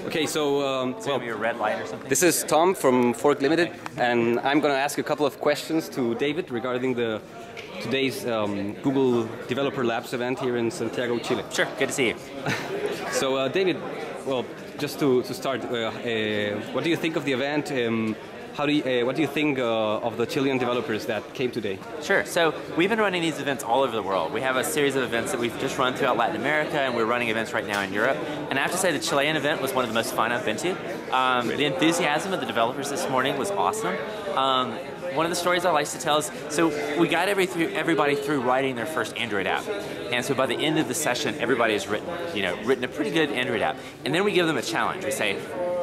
Okay, so Well, your red light or something. this is Tom from Fork Limited, and I'm going to ask a couple of questions to David regarding today's Google Developer Labs event here in Santiago, Chile. Sure, good to see you. So, David, well, just to start, what do you think of the event? What do you think of the Chilean developers that came today? Sure, so we've been running these events all over the world. We have a series of events that we've just run throughout Latin America, and we're running events right now in Europe. And I have to say the Chilean event was one of the most fun I've been to. The enthusiasm of the developers this morning was awesome. One of the stories I like to tell is, so we got everybody through writing their first Android app. And so by the end of the session, everybody has written a pretty good Android app. And then we give them a challenge. We say,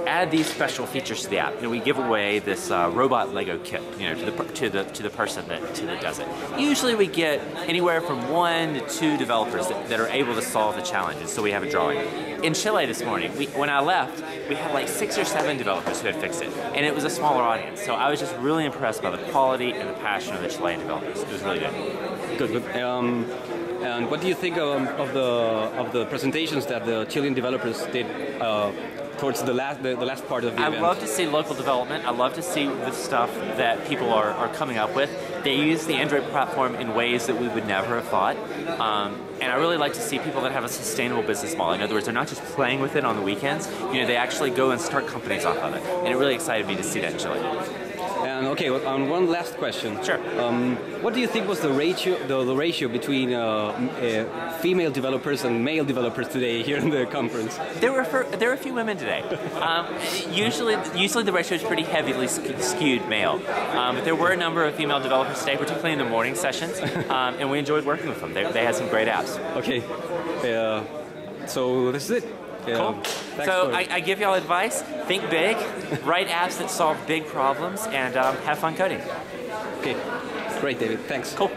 add these special features to the app. And we give away this robot Lego kit, to the person that does it. Usually we get anywhere from 1 to 2 developers that are able to solve the challenges, so we have a drawing. In Chile this morning, when I left, we had like 6 or 7 developers who had fixed it, and it was a smaller audience. So I was just really impressed by the quality and the passion of the Chilean developers. It was really good. Good. And what do you think of the presentations that the Chilean developers did towards the last part of the event? I love to see local development. I love to see the stuff that people are coming up with. They use the Android platform in ways that we would never have thought. And I really like to see people that have a sustainable business model. In other words, they're not just playing with it on the weekends. They actually go and start companies off of it. And it really excited me to see that in Chile. And okay, on one last question. Sure. What do you think was the ratio between female developers and male developers today here in the conference? There were a few women today. Usually the ratio is pretty heavily skewed male. But there were a number of female developers today, particularly in the morning sessions, and we enjoyed working with them. They had some great apps. Okay. So this is it. Cool. So I give y'all advice: think big, write apps that solve big problems, and have fun coding. Okay. Great, David. Thanks. Cool.